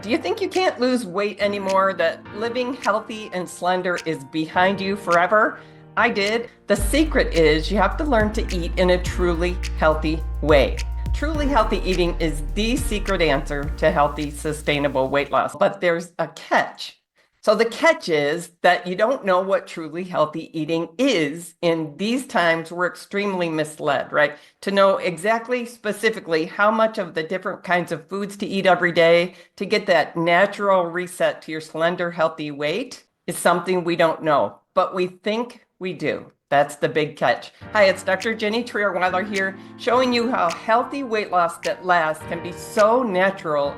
Do you think you can't lose weight anymore? That living healthy and slender is behind you forever? I did. The secret is you have to learn to eat in a truly healthy way. Truly healthy eating is the secret answer to healthy, sustainable weight loss. But there's a catch. So the catch is that you don't know what truly healthy eating is. In these times, we're extremely misled, right? To know exactly, specifically, how much of the different kinds of foods to eat every day to get that natural reset to your slender, healthy weight is something we don't know, but we think we do. That's the big catch. Hi, it's Dr. Jenny Trierweiler here, showing you how healthy weight loss that lasts can be so natural.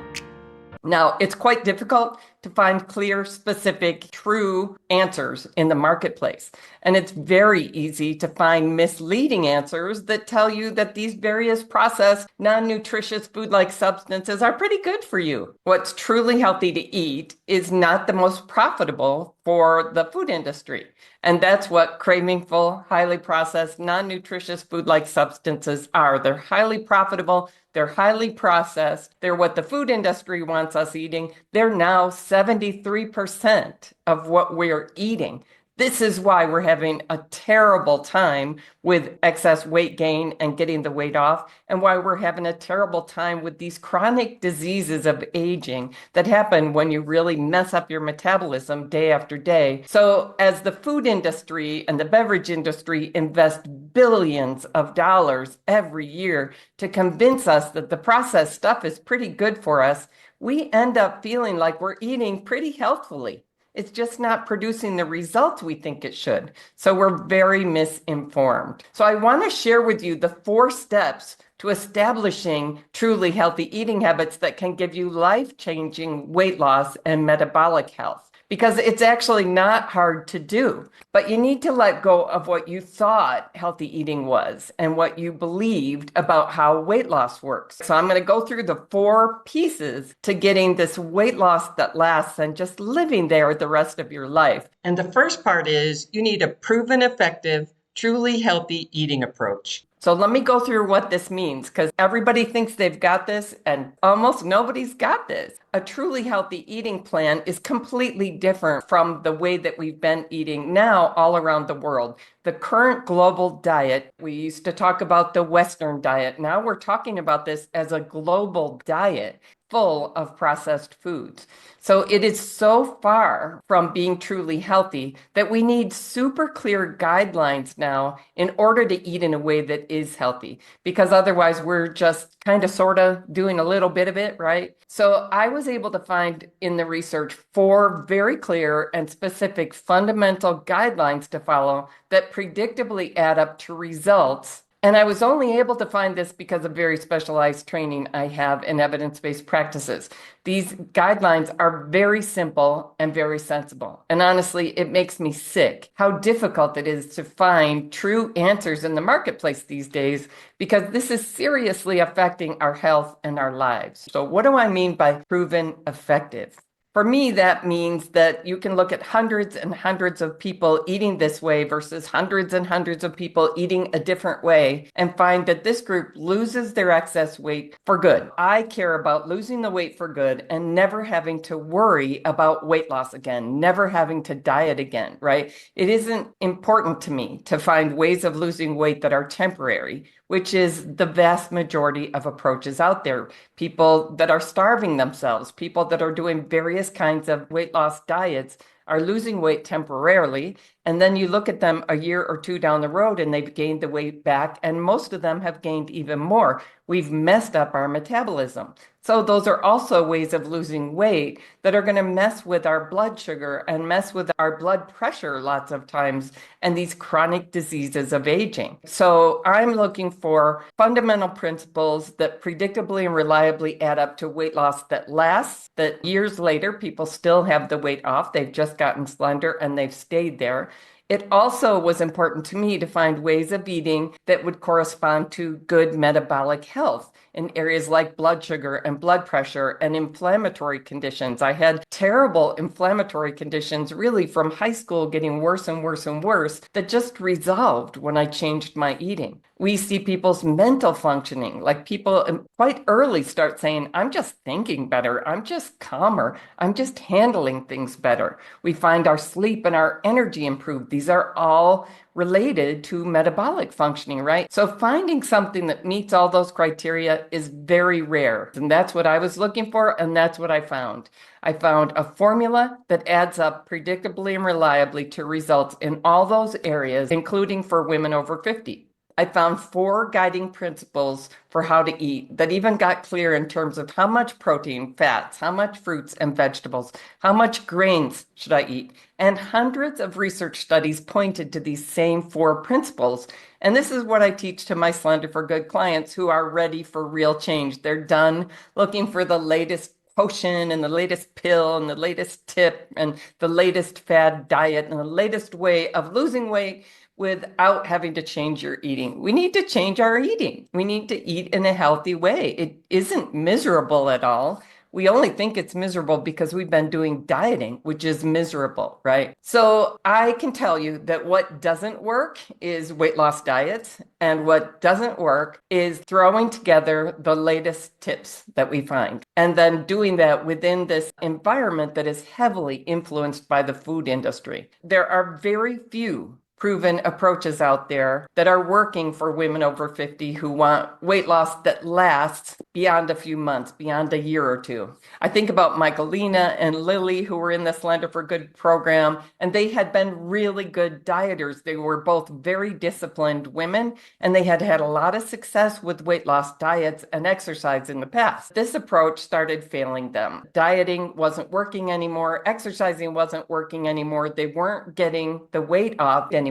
Now, it's quite difficult to find clear, specific, true answers in the marketplace. And it's very easy to find misleading answers that tell you that these various processed, non-nutritious food-like substances are pretty good for you. What's truly healthy to eat is not the most profitable for the food industry. And that's what cravingful, highly processed, non-nutritious food-like substances are. They're highly profitable. They're highly processed. They're what the food industry wants us eating. They're now 73% of what we're eating. This is why we're having a terrible time with excess weight gain and getting the weight off, and why we're having a terrible time with these chronic diseases of aging that happen when you really mess up your metabolism day after day. So as the food industry and the beverage industry invest billions of dollars every year to convince us that the processed stuff is pretty good for us, we end up feeling like we're eating pretty healthfully. It's just not producing the results we think it should. So we're very misinformed. So I want to share with you the 4 steps to establishing truly healthy eating habits that can give you life-changing weight loss and metabolic health. Because it's actually not hard to do, but you need to let go of what you thought healthy eating was and what you believed about how weight loss works. So I'm going to go through the 4 pieces to getting this weight loss that lasts and just living there the rest of your life. And the first part is you need a proven effective, truly healthy eating approach. So let me go through what this means, because everybody thinks they've got this and almost nobody's got this. A truly healthy eating plan is completely different from the way that we've been eating now all around the world. The current global diet, we used to talk about the Western diet. Now we're talking about this as a global diet full of processed foods. So it is so far from being truly healthy that we need super clear guidelines now in order to eat in a way that is healthy, because otherwise we're just kind of sort of doing a little bit of it, right? So I was able to find in the research 4 very clear and specific fundamental guidelines to follow that predictably add up to results. And I was only able to find this because of very specialized training I have in evidence-based practices. These guidelines are very simple and very sensible. And honestly, it makes me sick how difficult it is to find true answers in the marketplace these days, because this is seriously affecting our health and our lives. So what do I mean by proven effective? For me, that means that you can look at hundreds and hundreds of people eating this way versus hundreds and hundreds of people eating a different way and find that this group loses their excess weight for good. I care about losing the weight for good and never having to worry about weight loss again, never having to diet again, right? It isn't important to me to find ways of losing weight that are temporary, which is the vast majority of approaches out there. People that are starving themselves, people that are doing various kinds of weight loss diets are losing weight temporarily. And then you look at them a year or 2 down the road and they've gained the weight back. And most of them have gained even more. We've messed up our metabolism. So those are also ways of losing weight that are going to mess with our blood sugar and mess with our blood pressure lots of times and these chronic diseases of aging. So I'm looking for fundamental principles that predictably and reliably add up to weight loss that lasts, that years later people still have the weight off. They've just gotten slender and they've stayed there. It also was important to me to find ways of eating that would correspond to good metabolic health. in areas like blood sugar and blood pressure and inflammatory conditions. I had terrible inflammatory conditions really from high school getting worse and worse and worse that just resolved when I changed my eating. We see people's mental functioning, like people quite early start saying, I'm just thinking better, I'm just calmer, I'm just handling things better. We find our sleep and our energy improve. These are all related to metabolic functioning, right? So finding something that meets all those criteria is very rare. And that's what I was looking for, and that's what I found. I found a formula that adds up predictably and reliably to results in all those areas, including for women over 50. I found 4 guiding principles for how to eat that even got clear in terms of how much protein, fats, how much fruits and vegetables, how much grains should I eat. And hundreds of research studies pointed to these same 4 principles. And this is what I teach to my Slender for Good clients who are ready for real change. They're done looking for the latest potion and the latest pill and the latest tip and the latest fad diet and the latest way of losing weight without having to change your eating. We need to change our eating. We need to eat in a healthy way. It isn't miserable at all. We only think it's miserable because we've been doing dieting, which is miserable, right? So I can tell you that what doesn't work is weight loss diets, and what doesn't work is throwing together the latest tips that we find, and then doing that within this environment that is heavily influenced by the food industry. There are very few proven approaches out there that are working for women over 50 who want weight loss that lasts beyond a few months, beyond a year or two. I think about Michaelina and Lily, who were in the Slender for Good program, and they had been really good dieters. They were both very disciplined women, and they had had a lot of success with weight loss diets and exercise in the past. This approach started failing them. Dieting wasn't working anymore. Exercising wasn't working anymore. They weren't getting the weight off anymore.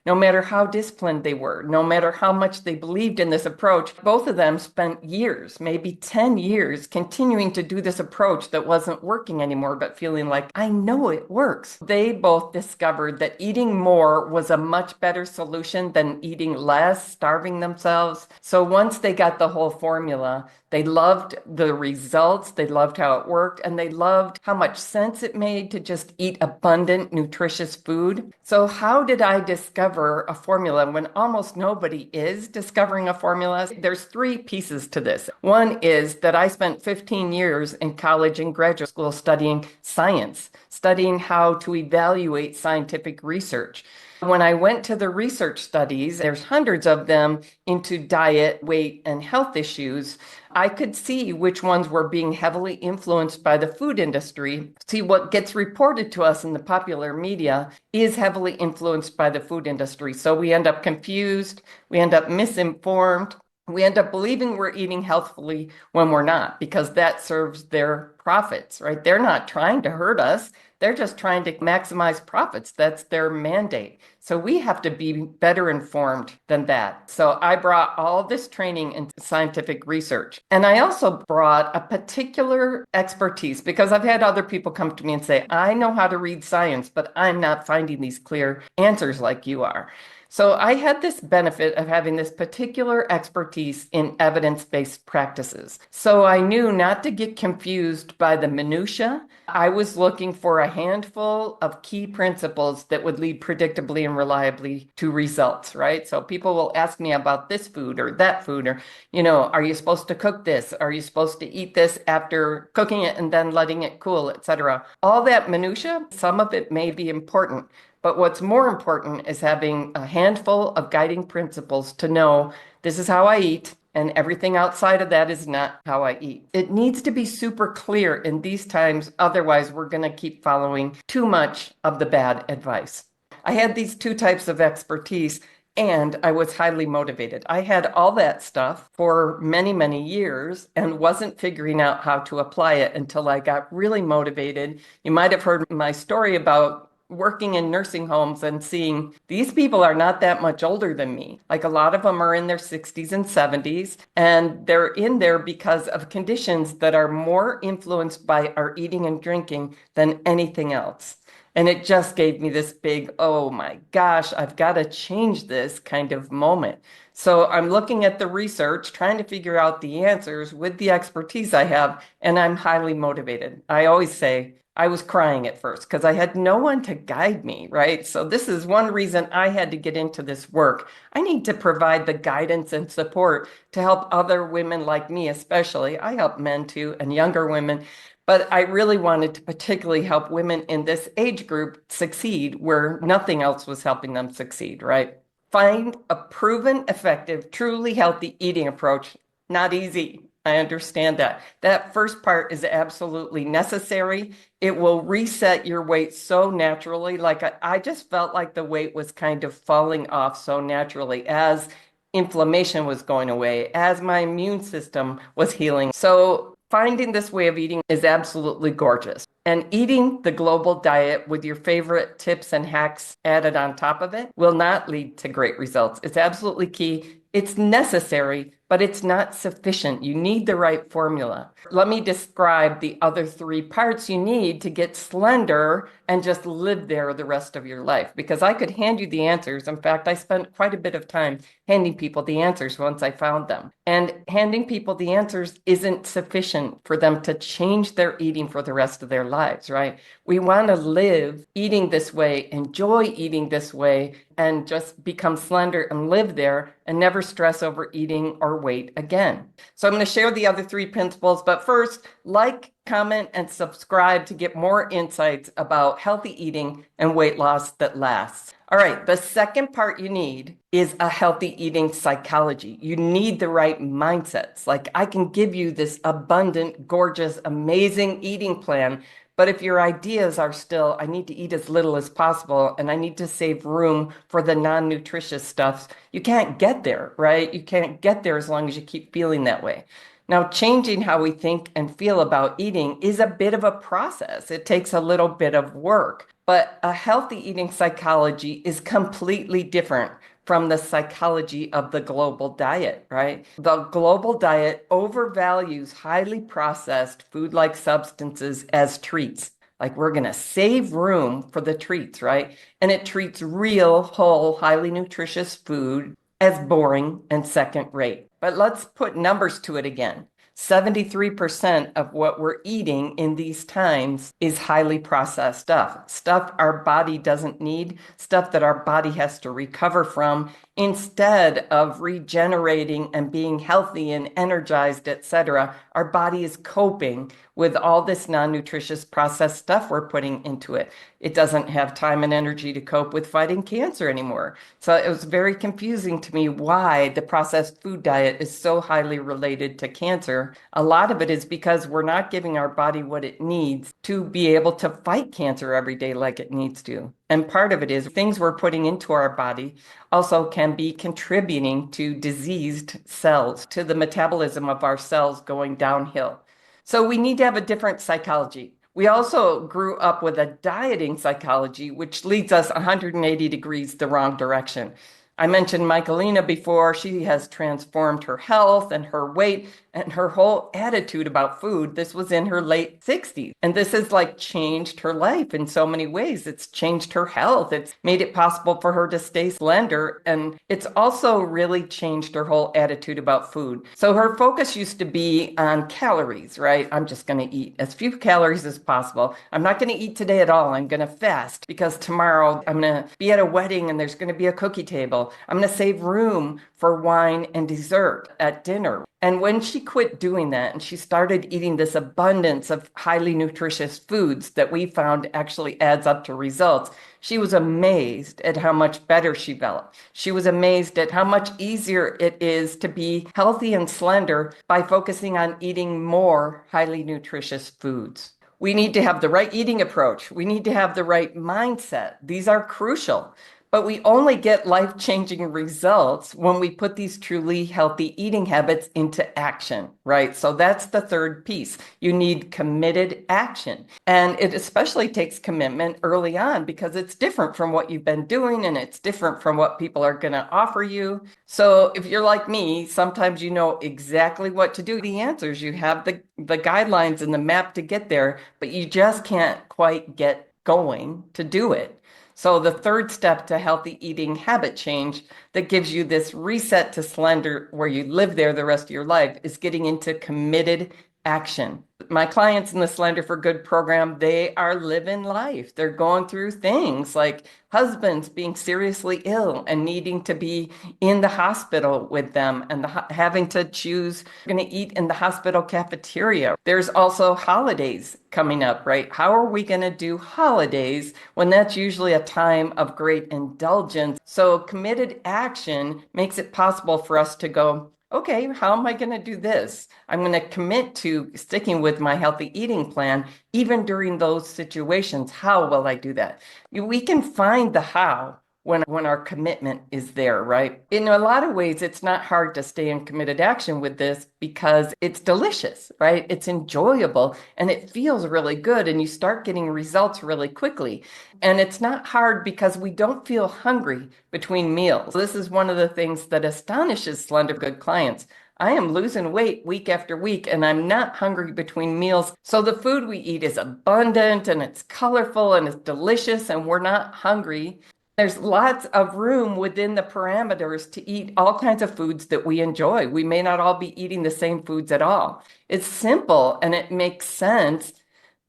No matter how disciplined they were, no matter how much they believed in this approach, both of them spent years, maybe 10 years, continuing to do this approach that wasn't working anymore, but feeling like, I know it works. They both discovered that eating more was a much better solution than eating less, starving themselves. So once they got the whole formula, they loved the results, they loved how it worked, and they loved how much sense it made to just eat abundant, nutritious food. So how did I discover a formula when almost nobody is discovering a formula? There's 3 pieces to this. One is that I spent 15 years in college and graduate school studying science, studying how to evaluate scientific research. When I went to the research studies, there's hundreds of them into diet, weight, and health issues. I could see which ones were being heavily influenced by the food industry. See, what gets reported to us in the popular media is heavily influenced by the food industry. So we end up confused, we end up misinformed, we end up believing we're eating healthfully when we're not, because that serves their profits, right? They're not trying to hurt us. They're just trying to maximize profits. That's their mandate. So we have to be better informed than that. So I brought all this training into scientific research. And I also brought a particular expertise because I've had other people come to me and say, I know how to read science, but I'm not finding these clear answers like you are. So I had this benefit of having this particular expertise in evidence-based practices. So I knew not to get confused by the minutia. I was looking for a handful of key principles that would lead predictably and reliably to results, right? So people will ask me about this food or that food, or, are you supposed to cook this? Are you supposed to eat this after cooking it and then letting it cool, etc.? All that minutia, some of it may be important. But what's more important is having a handful of guiding principles to know this is how I eat, and everything outside of that is not how I eat. It needs to be super clear in these times, otherwise we're going to keep following too much of the bad advice. I had these 2 types of expertise, and I was highly motivated. I had all that stuff for many, many years and wasn't figuring out how to apply it until I got really motivated. You might have heard my story about working in nursing homes and seeing these people are not that much older than me. Like a lot of them are in their 60s and 70s, and they're in there because of conditions that are more influenced by our eating and drinking than anything else. And it just gave me this big, oh my gosh, I've got to change this kind of moment. So I'm looking at the research, trying to figure out the answers with the expertise I have, and I'm highly motivated. I always say I was crying at first because I had no one to guide me, right? So this is one reason I had to get into this work. I need to provide the guidance and support to help other women like me, especially. I help men too and younger women. But I really wanted to particularly help women in this age group succeed where nothing else was helping them succeed, right? Find a proven, effective, truly healthy eating approach. Not easy. I understand that. That first part is absolutely necessary. It will reset your weight so naturally. Like I just felt like the weight was kind of falling off so naturally as inflammation was going away, as my immune system was healing. So finding this way of eating is absolutely gorgeous. And eating the global diet with your favorite tips and hacks added on top of it will not lead to great results. It's absolutely key. It's necessary, but it's not sufficient. You need the right formula. Let me describe the other three parts you need to get slender and just live there the rest of your life. Because I could hand you the answers. In fact, I spent quite a bit of time handing people the answers once I found them. And handing people the answers isn't sufficient for them to change their eating for the rest of their lives, right? We want to live eating this way, enjoy eating this way, and just become slender and live there and never stress over eating or weight again. So I'm going to share the other three principles, but first, like, comment, and subscribe to get more insights about healthy eating and weight loss that lasts. All right, the second part you need is a healthy eating psychology. You need the right mindsets. Like I can give you this abundant, gorgeous, amazing eating plan, but if your ideas are still, I need to eat as little as possible and I need to save room for the non-nutritious stuff, you can't get there, right? You can't get there as long as you keep feeling that way. Now, changing how we think and feel about eating is a bit of a process. It takes a little bit of work, but a healthy eating psychology is completely different from the psychology of the global diet, right? The global diet overvalues highly processed food-like substances as treats. Like we're going to save room for the treats, right? And it treats real, whole, highly nutritious food as boring and second rate. But let's put numbers to it again. 73% of what we're eating in these times is highly processed stuff our body doesn't need, stuff that our body has to recover from instead of regenerating and being healthy and energized, etc. Our body is coping with all this non-nutritious processed stuff we're putting into it. It doesn't have time and energy to cope with fighting cancer anymore. So it was very confusing to me why the processed food diet is so highly related to cancer. A lot of it is because we're not giving our body what it needs to be able to fight cancer every day like it needs to. And part of it is things we're putting into our body also can be contributing to diseased cells, to the metabolism of our cells going downhill. So we need to have a different psychology. We also grew up with a dieting psychology, which leads us 180 degrees the wrong direction. I mentioned Michaelina before. She has transformed her health and her weight and her whole attitude about food. This was in her late 60s. And this has like changed her life in so many ways. It's changed her health. It's made it possible for her to stay slender. And it's also really changed her whole attitude about food. So her focus used to be on calories, right? I'm just going to eat as few calories as possible. I'm not going to eat today at all. I'm going to fast because tomorrow I'm going to be at a wedding and there's going to be a cookie table. I'm going to save room for wine and dessert at dinner. And when she quit doing that and she started eating this abundance of highly nutritious foods that we found actually adds up to results, she was amazed at how much better she felt. She was amazed at how much easier it is to be healthy and slender by focusing on eating more highly nutritious foods. We need to have the right eating approach. We need to have the right mindset. These are crucial. But we only get life-changing results when we put these truly healthy eating habits into action, right? So that's the third piece. You need committed action. And it especially takes commitment early on because it's different from what you've been doing and it's different from what people are going to offer you. So if you're like me, sometimes you know exactly what to do, the answers, you have the guidelines and the map to get there, but you just can't quite get going to do it. So the third step to healthy eating habit change that gives you this reset to slender where you live there the rest of your life is getting into committed action. My clients in the Slender for Good program, they are living life. They're going through things like husbands being seriously ill and needing to be in the hospital with them and having to choose going to eat in the hospital cafeteria. There's also holidays coming up, right? How are we going to do holidays when that's usually a time of great indulgence? So committed action makes it possible for us to go, okay, how am I going to do this? I'm going to commit to sticking with my healthy eating plan, even during those situations. How will I do that? We can find the how when our commitment is there, right? In a lot of ways, it's not hard to stay in committed action with this because it's delicious, right? It's enjoyable and it feels really good and you start getting results really quickly. And it's not hard because we don't feel hungry between meals. This is one of the things that astonishes Slender Good clients. I am losing weight week after week and I'm not hungry between meals. So the food we eat is abundant and it's colorful and it's delicious and we're not hungry. There's lots of room within the parameters to eat all kinds of foods that we enjoy. We may not all be eating the same foods at all. It's simple and it makes sense,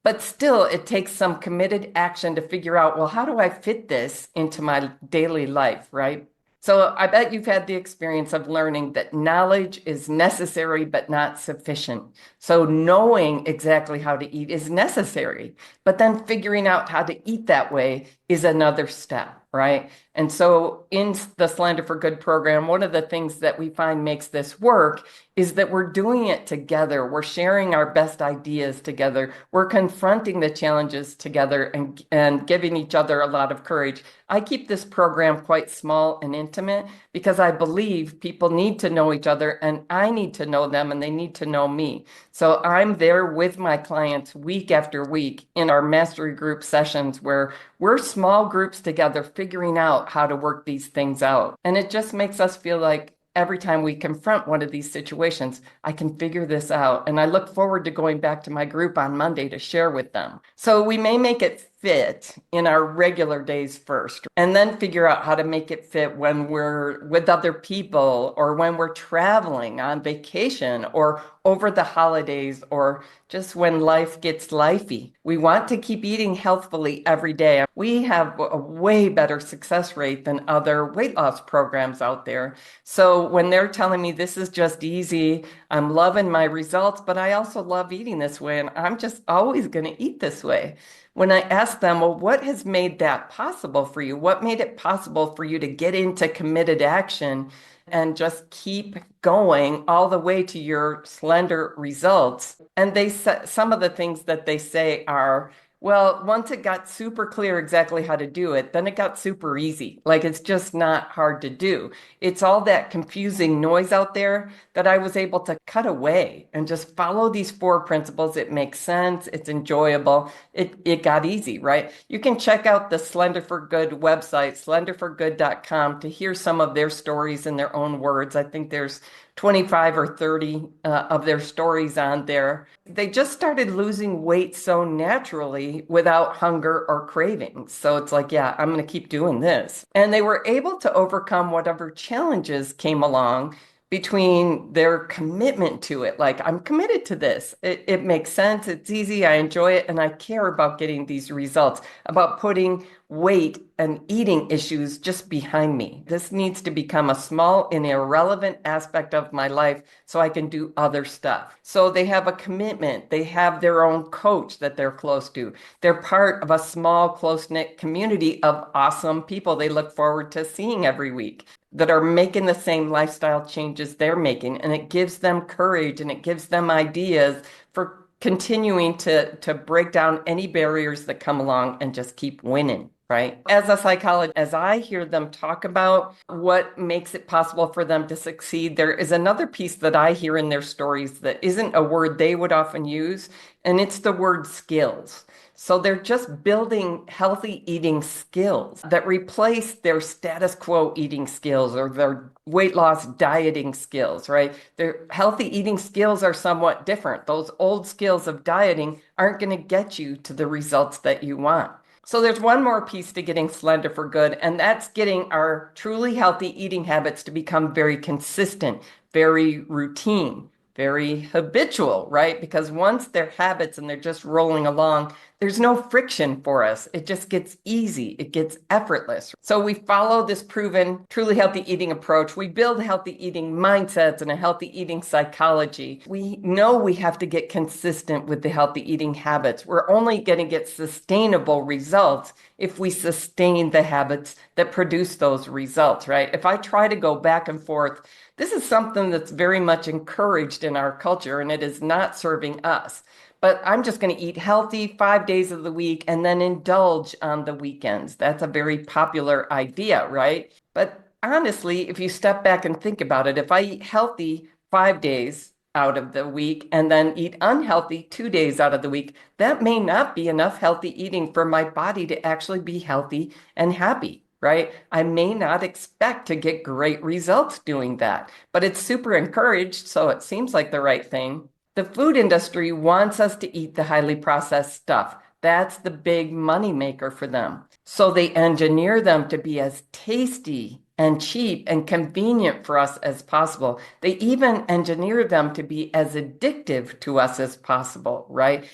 but still it takes some committed action to figure out, well, how do I fit this into my daily life, right? So I bet you've had the experience of learning that knowledge is necessary but not sufficient. So knowing exactly how to eat is necessary, but then figuring out how to eat that way is another step, right? And so in the Slender for Good program, one of the things that we find makes this work is that we're doing it together. We're sharing our best ideas together. We're confronting the challenges together and giving each other a lot of courage. I keep this program quite small and intimate because I believe people need to know each other and I need to know them and they need to know me. So I'm there with my clients week after week in our mastery group sessions where we're small groups together figuring out how to work these things out. And it just makes us feel like every time we confront one of these situations, I can figure this out. And I look forward to going back to my group on Monday to share with them. So we may make it fit in our regular days first, and then figure out how to make it fit when we're with other people or when we're traveling on vacation or over the holidays or just when life gets lifey. We want to keep eating healthfully every day. We have a way better success rate than other weight loss programs out there. So when they're telling me this is just easy, I'm loving my results, but I also love eating this way and I'm just always going to eat this way. When I ask them, well, what has made that possible for you? What made it possible for you to get into committed action and just keep going all the way to your slender results? And some of the things that they say are, well, once it got super clear exactly how to do it, then it got super easy. Like it's just not hard to do. It's all that confusing noise out there that I was able to cut away and just follow these four principles. It makes sense. It's enjoyable. It got easy, right? You can check out the Slender for Good website, slenderforgood.com, to hear some of their stories in their own words. I think there's 25 or 30 of their stories on there. They just started losing weight so naturally without hunger or cravings. So it's like, yeah, I'm going to keep doing this. And they were able to overcome whatever challenges came along between their commitment to it. Like, I'm committed to this. It makes sense. It's easy. I enjoy it. And I care about getting these results, about putting weight and eating issues just behind me. This needs to become a small and irrelevant aspect of my life so I can do other stuff. So they have a commitment. They have their own coach that they're close to. They're part of a small, close-knit community of awesome people they look forward to seeing every week that are making the same lifestyle changes they're making. And it gives them courage and it gives them ideas for continuing to break down any barriers that come along and just keep winning, right? As a psychologist, as I hear them talk about what makes it possible for them to succeed, there is another piece that I hear in their stories that isn't a word they would often use, and it's the word skills. So they're just building healthy eating skills that replace their status quo eating skills or their weight loss dieting skills, right? Their healthy eating skills are somewhat different. Those old skills of dieting aren't going to get you to the results that you want. So there's one more piece to getting slender for good, and that's getting our truly healthy eating habits to become very consistent, very routine, very habitual, right? Because once they're habits and they're just rolling along, there's no friction for us. It just gets easy. It gets effortless. So we follow this proven, truly healthy eating approach. We build healthy eating mindsets and a healthy eating psychology. We know we have to get consistent with the healthy eating habits. We're only going to get sustainable results if we sustain the habits that produce those results, right? If I try to go back and forth, this is something that's very much encouraged in our culture, and it is not serving us. But I'm just going to eat healthy 5 days of the week and then indulge on the weekends. That's a very popular idea, right? But honestly, if you step back and think about it, if I eat healthy 5 days out of the week and then eat unhealthy 2 days out of the week, that may not be enough healthy eating for my body to actually be healthy and happy. Right? I may not expect to get great results doing that, but it's super encouraged, so it seems like the right thing. The food industry wants us to eat the highly processed stuff. That's the big money maker for them. So they engineer them to be as tasty and cheap and convenient for us as possible. They even engineer them to be as addictive to us as possible, right?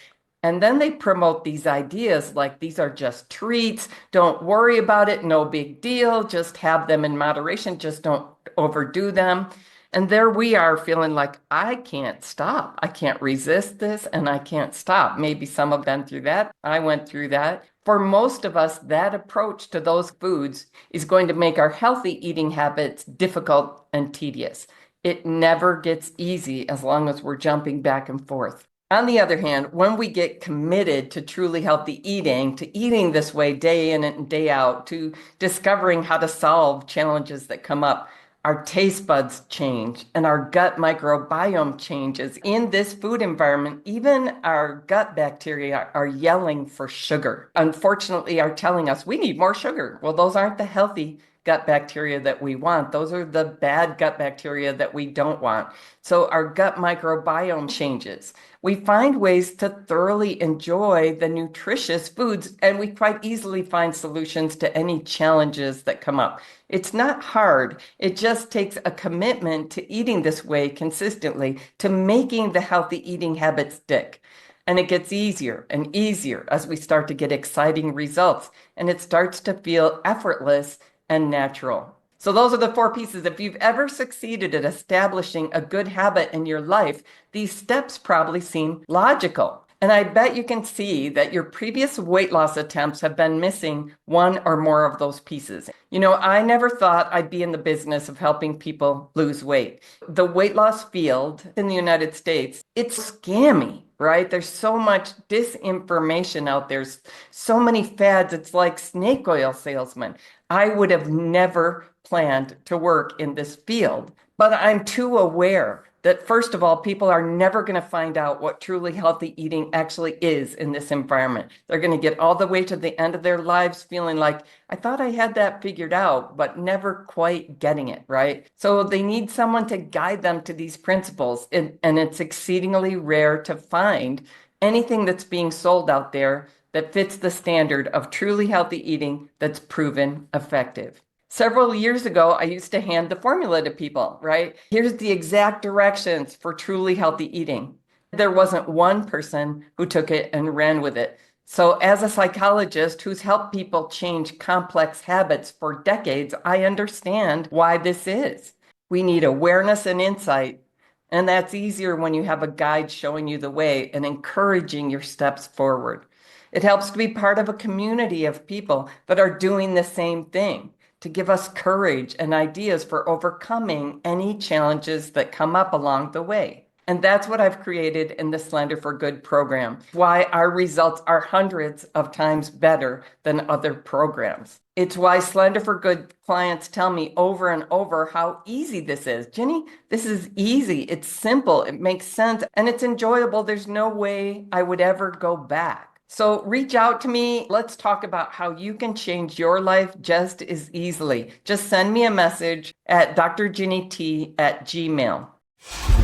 And then they promote these ideas like these are just treats. Don't worry about it. No big deal. Just have them in moderation. Just don't overdo them. And there we are feeling like I can't stop. I can't resist this and I can't stop. Maybe some have been through that. I went through that. For most of us, that approach to those foods is going to make our healthy eating habits difficult and tedious. It never gets easy as long as we're jumping back and forth. On the other hand, when we get committed to truly healthy eating, to eating this way day in and day out, to discovering how to solve challenges that come up, our taste buds change and our gut microbiome changes. In this food environment, even our gut bacteria are yelling for sugar. Unfortunately, are telling us we need more sugar. Well, those aren't the healthy gut bacteria that we want. Those are the bad gut bacteria that we don't want. So our gut microbiome changes. We find ways to thoroughly enjoy the nutritious foods, and we quite easily find solutions to any challenges that come up. It's not hard. It just takes a commitment to eating this way consistently, to making the healthy eating habit stick. And it gets easier and easier as we start to get exciting results, and it starts to feel effortless and natural. So those are the 4 pieces. If you've ever succeeded at establishing a good habit in your life, these steps probably seem logical. And I bet you can see that your previous weight loss attempts have been missing one or more of those pieces. You know, I never thought I'd be in the business of helping people lose weight. The weight loss field in the United States, it's scammy, right? There's so much disinformation out there, so many fads. It's like snake oil salesmen. I would have never planned to work in this field, but I'm too aware that, first of all, people are never going to find out what truly healthy eating actually is in this environment. They're going to get all the way to the end of their lives feeling like, I thought I had that figured out, but never quite getting it, right? So they need someone to guide them to these principles, and it's exceedingly rare to find anything that's being sold out there that fits the standard of truly healthy eating that's proven effective. Several years ago, I used to hand the formula to people, right? Here's the exact directions for truly healthy eating. There wasn't one person who took it and ran with it. So as a psychologist who's helped people change complex habits for decades, I understand why this is. We need awareness and insight, and that's easier when you have a guide showing you the way and encouraging your steps forward. It helps to be part of a community of people that are doing the same thing, to give us courage and ideas for overcoming any challenges that come up along the way. And that's what I've created in the Slender for Good program, why our results are hundreds of times better than other programs. It's why Slender for Good clients tell me over and over how easy this is. Jenny, this is easy. It's simple. It makes sense and it's enjoyable. There's no way I would ever go back. So reach out to me. Let's talk about how you can change your life just as easily. Just send me a message at drginnyt@gmail.com.